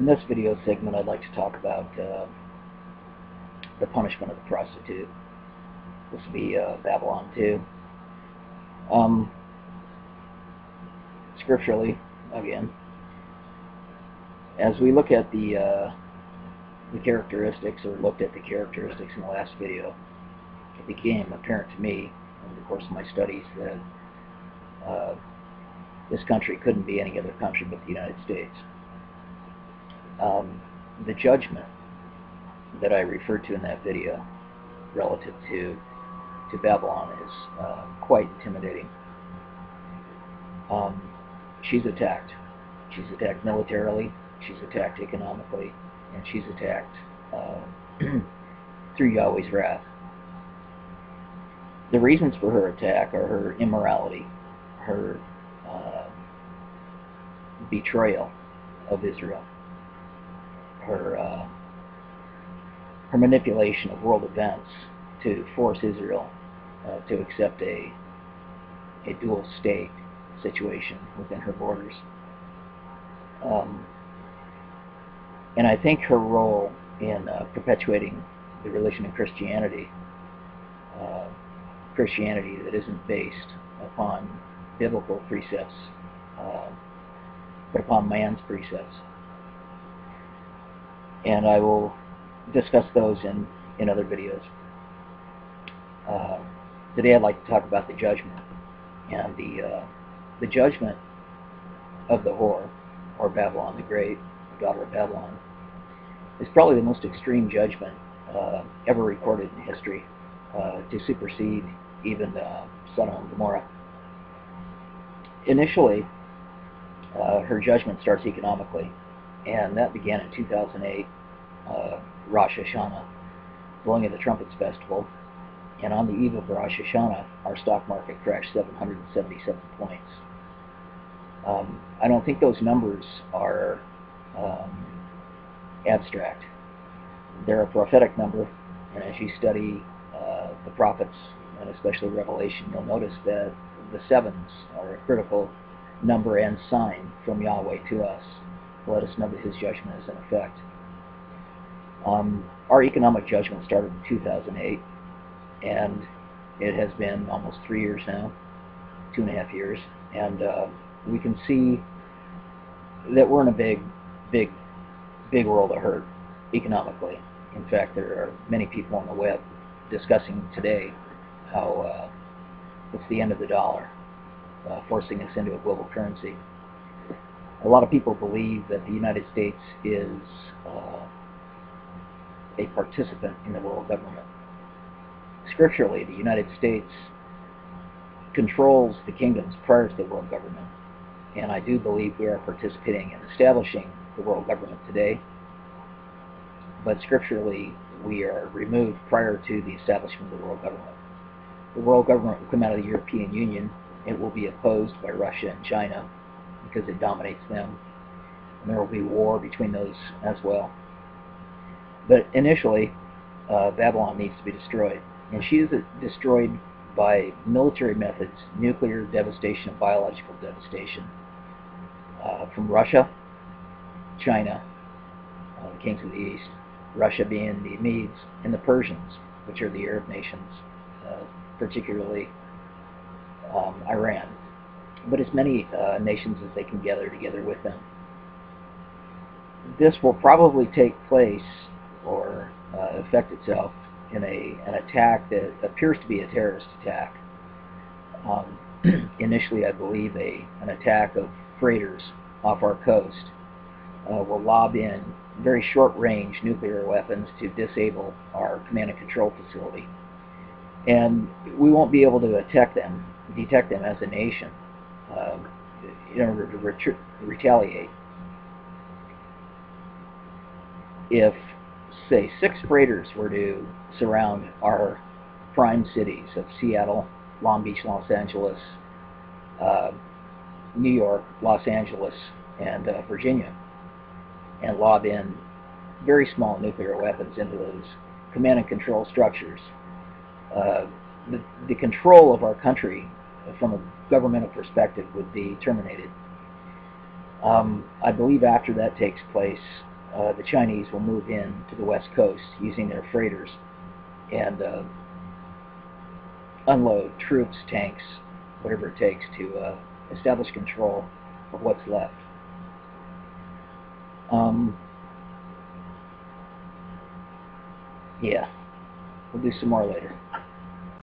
In this video segment, I'd like to talk about the punishment of the prostitute. This will be Babylon 2. Scripturally, again, as we look at the characteristics, or looked at the characteristics in the last video, it became apparent to me, over the course of my studies, that this country couldn't be any other country but the United States. The judgment that I referred to in that video relative to Babylon is quite intimidating. She's attacked. She's attacked militarily, she's attacked economically, and she's attacked through Yahweh's wrath. The reasons for her attack are her immorality, her betrayal of Israel, her manipulation of world events to force Israel to accept a dual state situation within her borders. And I think her role in perpetuating the religion of Christianity, Christianity that isn't based upon biblical precepts, but upon man's precepts. And I will discuss those in other videos. Today I'd like to talk about the judgment, and the judgment of the whore, or Babylon the Great, the daughter of Babylon, is probably the most extreme judgment ever recorded in history, to supersede even Sodom and Gomorrah. Initially, her judgment starts economically, and that began in 2008, Rosh Hashanah, blowing of the Trumpets Festival. And on the eve of Rosh Hashanah, our stock market crashed 777 points. I don't think those numbers are abstract. They're a prophetic number, and as you study the prophets, and especially Revelation, you'll notice that the sevens are a critical number and sign from Yahweh to us. Let us know that His judgment is in effect. Our economic judgment started in 2008, and it has been almost 3 years now, 2.5 years, and we can see that we're in a big world of hurt economically. In fact, there are many people on the web discussing today how it's the end of the dollar, forcing us into a global currency. A lot of people believe that the United States is a participant in the world government. Scripturally, the United States controls the kingdoms prior to the world government, and I do believe we are participating in establishing the world government today, but scripturally we are removed prior to the establishment of the world government. The world government will come out of the European Union. It will be opposed by Russia and China because it dominates them, and there will be war between those as well. But initially, Babylon needs to be destroyed, and she is destroyed by military methods, nuclear devastation and biological devastation, from Russia, China, the kings of the East, Russia being the Medes, and the Persians, which are the Arab nations, particularly Iran, but as many nations as they can gather together with them. This will probably take place, or affect itself, in an attack that appears to be a terrorist attack. Initially, I believe an attack of freighters off our coast will lob in very short-range nuclear weapons to disable our command and control facility, and we won't be able to detect them as a nation in order to retaliate. If, say, 6 freighters were to surround our prime cities of Seattle, Long Beach, Los Angeles, New York, Los Angeles, and Virginia, and lob in very small nuclear weapons into those command and control structures, the control of our country from a governmental perspective would be terminated. I believe after that takes place, the Chinese will move in to the West Coast using their freighters and unload troops, tanks, whatever it takes to establish control of what's left. Yeah, we'll do some more later.